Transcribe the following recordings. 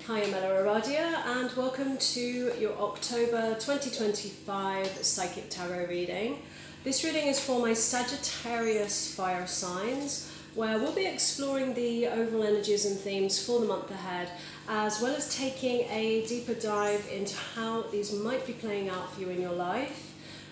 Hi, I'm EllaAradia and welcome to your October 2025 Psychic Tarot reading. This reading is for my Sagittarius fire signs, where we'll be exploring the overall energies and themes for the month ahead, as well as taking a deeper dive into how these might be playing out for you in your life.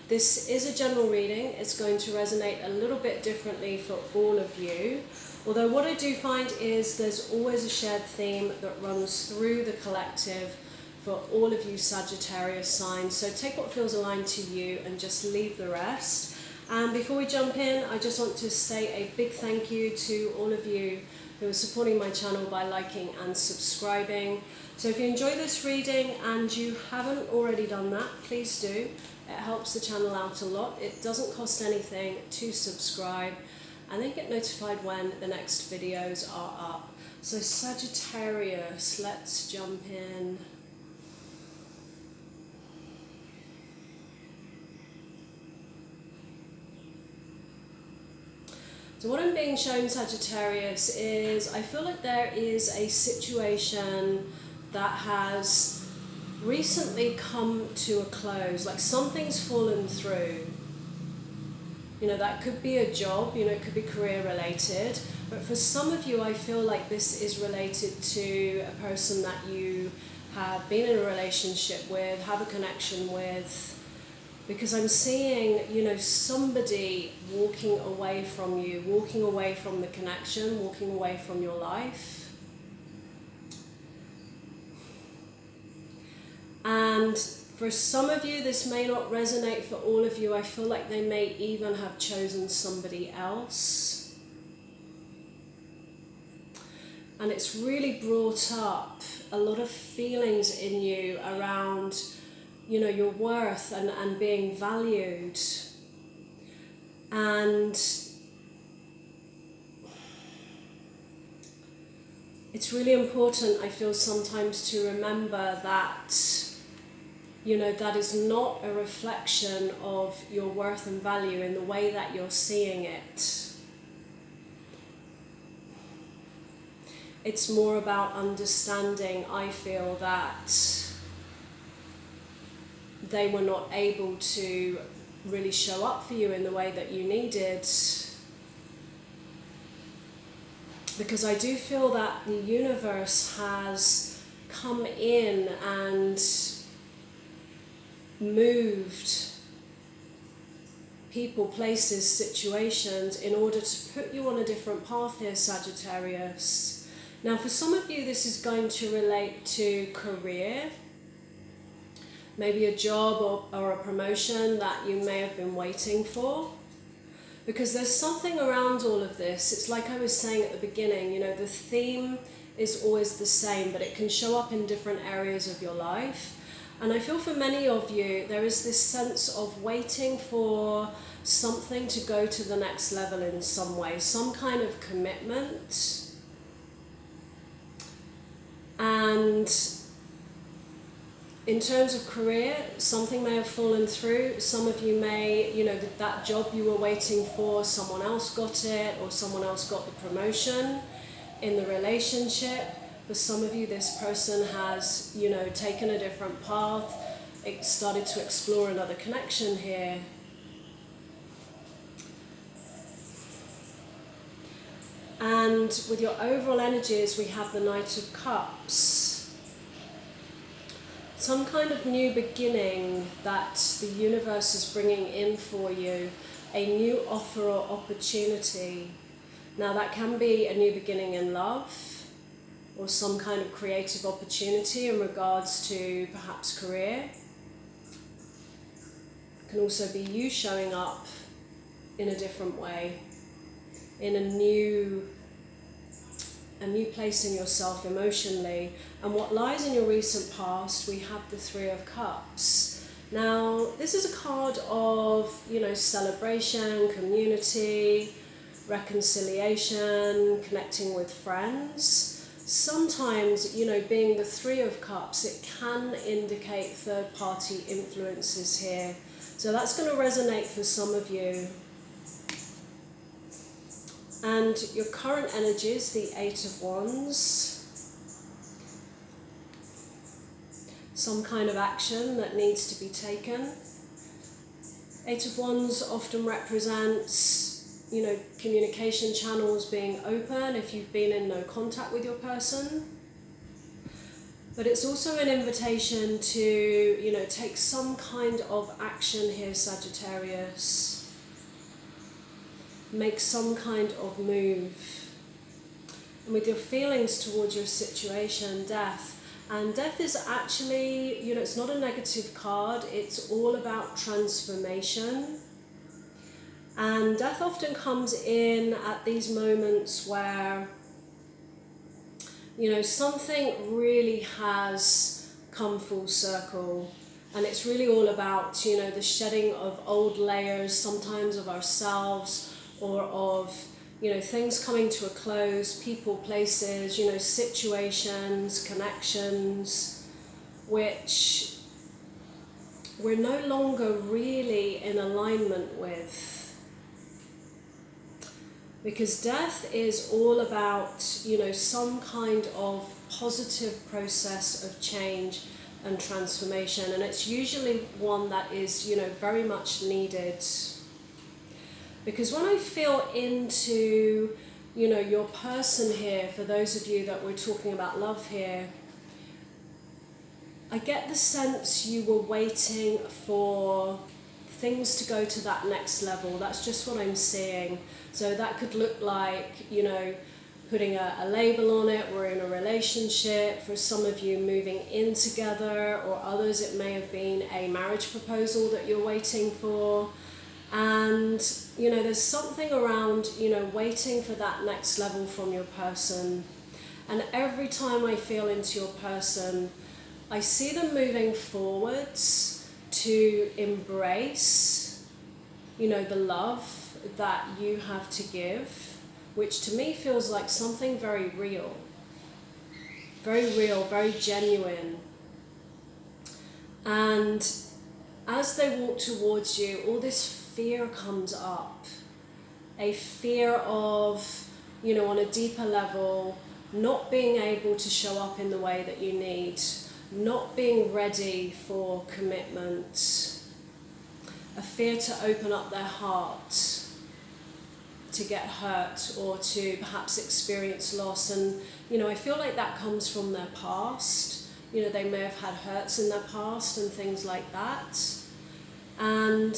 This is a general reading. It's going to resonate a little bit differently for all of you. Although what I do find is there's always a shared theme that runs through the collective for all of you Sagittarius signs. So take what feels aligned to you and just leave the rest. And before we jump in, I just want to say a big thank you to all of you who are supporting my channel by liking and subscribing. So if you enjoy this reading and you haven't already done that, please do. It helps the channel out a lot. It doesn't cost anything to subscribe. And then get notified when the next videos are up. So Sagittarius, let's jump in. So what I'm being shown, Sagittarius, is I feel like there is a situation that has recently come to a close, like something's fallen through. You know, that could be a job, you know, it could be career related, but for some of you I feel like this is related to a person that you have been in a relationship with, have a connection with, because I'm seeing, you know, somebody walking away from you, walking away from the connection, walking away from your life. And for some of you, this may not resonate. For all of you, I feel like they may even have chosen somebody else. And it's really brought up a lot of feelings in you around, you know, your worth and being valued. And it's really important, I feel, sometimes to remember that, you know, that is not a reflection of your worth and value in the way that you're seeing it. It's more about understanding, I feel, that they were not able to really show up for you in the way that you needed. Because I do feel that the universe has come in and moved people, places, situations in order to put you on a different path here, Sagittarius. Now, for some of you, this is going to relate to career, maybe a job or a promotion that you may have been waiting for. Because there's something around all of this. It's like I was saying at the beginning, you know, the theme is always the same, but it can show up in different areas of your life. And I feel for many of you, there is this sense of waiting for something to go to the next level in some way, some kind of commitment. And in terms of career, something may have fallen through. Some of you may, you know, that job you were waiting for, someone else got it, or someone else got the promotion in the relationship. For some of you, this person has, you know, taken a different path, it started to explore another connection here. And with your overall energies, we have the Knight of Cups. Some kind of new beginning that the universe is bringing in for you, a new offer or opportunity. Now that can be a new beginning in love, or some kind of creative opportunity in regards to perhaps career. It can also be you showing up in a different way, in a new place in yourself emotionally. And what lies in your recent past, we have the Three of Cups. Now, this is a card of, you know, celebration, community, reconciliation, connecting with friends. Sometimes, you know, being the Three of Cups, it can indicate third-party influences here. So that's going to resonate for some of you. And your current energies, the Eight of Wands. some kind of action that needs to be taken. Eight of Wands often represents, communication channels being open if you've been in no contact with your person. But it's also an invitation to, take some kind of action here, Sagittarius. Make some kind of move. And with your feelings towards your situation, death. And death is actually, it's not a negative card, it's all about transformation. And death often comes in at these moments where, something really has come full circle. And it's really all about, the shedding of old layers, sometimes of ourselves or of, things coming to a close, people, places, situations, connections, which we're no longer really in alignment with. Because death is all about, some kind of positive process of change and transformation, and it's usually one that is, very much needed. Because when I feel into, your person here, for those of you that we're talking about love here, I get the sense you were waiting for things to go to that next level. That's just what I'm seeing. So that could look like, putting a label on it. We're in a relationship. For some of you, moving in together, or others, it may have been a marriage proposal that you're waiting for. And, there's something around, waiting for that next level from your person. And every time I feel into your person, I see them moving forwards to embrace, the love that you have to give, which to me feels like something very real, very genuine. And as they walk towards you, all this fear comes up, a fear of, on a deeper level, not being able to show up in the way that you need, not being ready for commitment, a fear to open up their heart, to get hurt, or to perhaps experience loss. And, I feel like that comes from their past. They may have had hurts in their past and things like that. And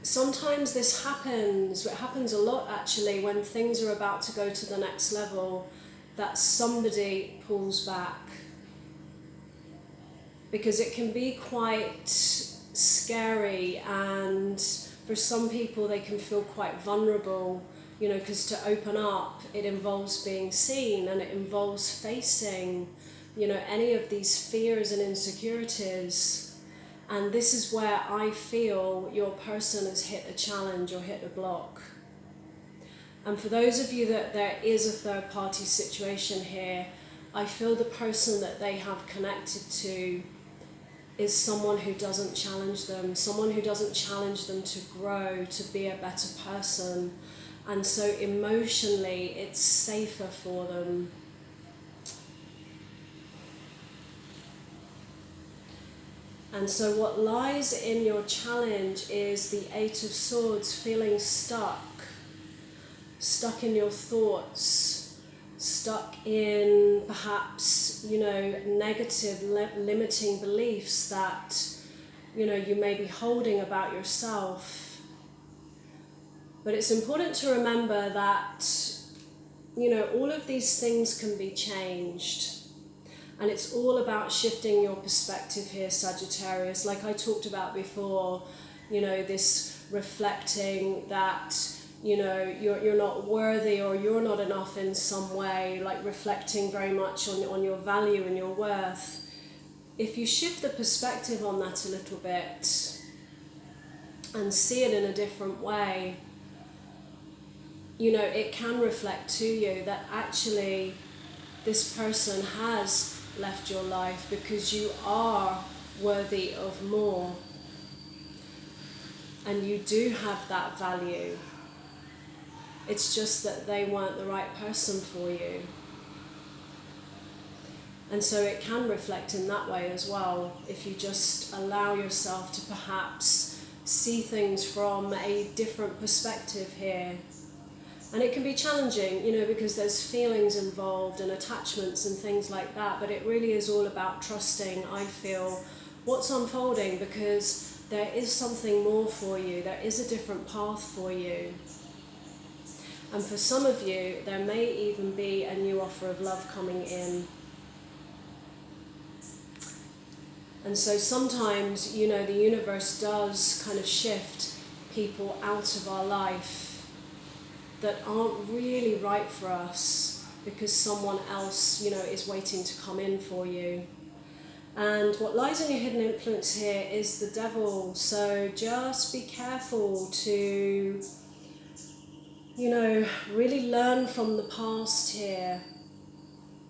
sometimes this happens, it happens a lot actually, when things are about to go to the next level, that somebody pulls back. Because it can be quite scary, and for some people they can feel quite vulnerable, because to open up, it involves being seen, and it involves facing, any of these fears and insecurities. And this is where I feel your person has hit a challenge or hit a block. And for those of you that there is a third party situation here, I feel the person that they have connected to is someone who doesn't challenge them, someone who doesn't challenge them to grow, to be a better person. And so emotionally, it's safer for them. And so what lies in your challenge is the Eight of Swords, feeling stuck in your thoughts, stuck in perhaps, negative, limiting beliefs that, you may be holding about yourself. But it's important to remember that, all of these things can be changed. And it's all about shifting your perspective here, Sagittarius. Like I talked about before, this reflecting that, you're not worthy, or you're not enough in some way, like reflecting very much on your value and your worth. If you shift the perspective on that a little bit and see it in a different way, it can reflect to you that actually this person has left your life because you are worthy of more, and you do have that value. It's just that they weren't the right person for you. And so it can reflect in that way as well, if you just allow yourself to perhaps see things from a different perspective here. And it can be challenging, because there's feelings involved and attachments and things like that, but it really is all about trusting, I feel, what's unfolding, because there is something more for you, there is a different path for you. And for some of you, there may even be a new offer of love coming in. And so sometimes, the universe does kind of shift people out of our life that aren't really right for us, because someone else, is waiting to come in for you. And what lies in your hidden influence here is the devil. So just be careful to, really learn from the past here,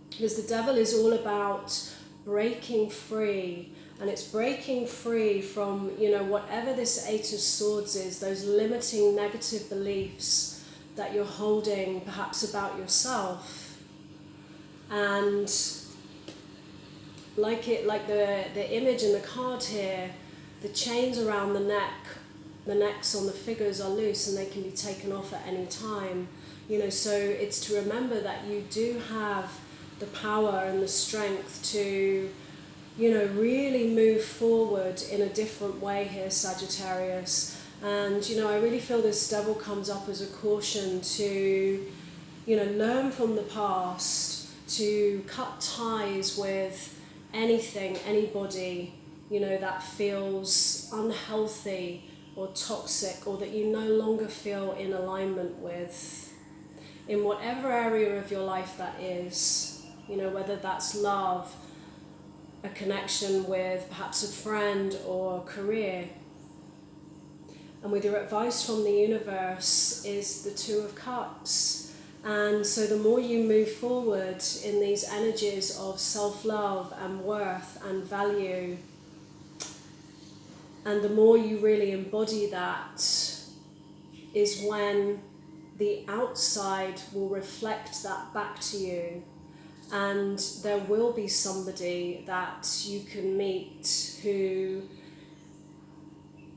because the devil is all about breaking free. And it's breaking free from, whatever this Eight of Swords is, those limiting negative beliefs that you're holding perhaps about yourself. And like the image in the card here, the chains around the necks on the figures are loose and they can be taken off at any time. So it's to remember that you do have the power and the strength to really move forward in a different way here, Sagittarius. And, I really feel this devil comes up as a caution to, learn from the past, to cut ties with anything, anybody, that feels unhealthy or toxic, or that you no longer feel in alignment with, in whatever area of your life that is, whether that's love, a connection with perhaps a friend or career. And with your advice from the universe is the Two of Cups. And so the more you move forward in these energies of self-love and worth and value, and the more you really embody that, is when the outside will reflect that back to you. And there will be somebody that you can meet who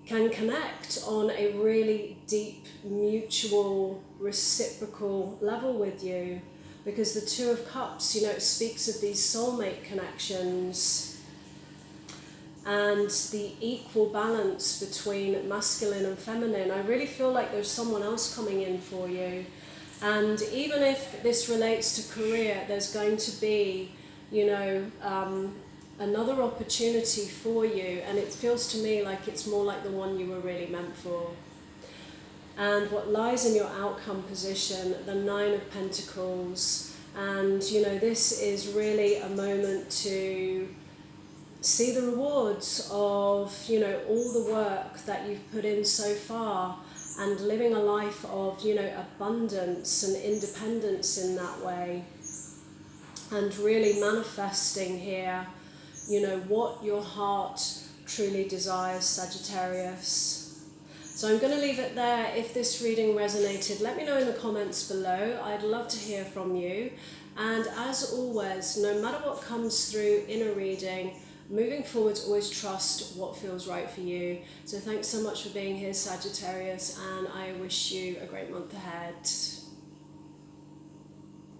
can connect on a really deep, mutual, reciprocal level with you. Because the Two of Cups, it speaks of these soulmate connections and the equal balance between masculine and feminine. I really feel like there's someone else coming in for you. And even if this relates to career, there's going to be, another opportunity for you, and it feels to me like it's more like the one you were really meant for. And what lies in your outcome position, the Nine of Pentacles, and this is really a moment to see the rewards of all the work that you've put in so far, and living a life of abundance and independence in that way, and really manifesting here what your heart truly desires, Sagittarius. So I'm going to leave it there. If this reading resonated, let me know in the comments below. I'd love to hear from you. And as always, no matter what comes through in a reading, moving forward, always trust what feels right for you. So thanks so much for being here, Sagittarius, and I wish you a great month ahead.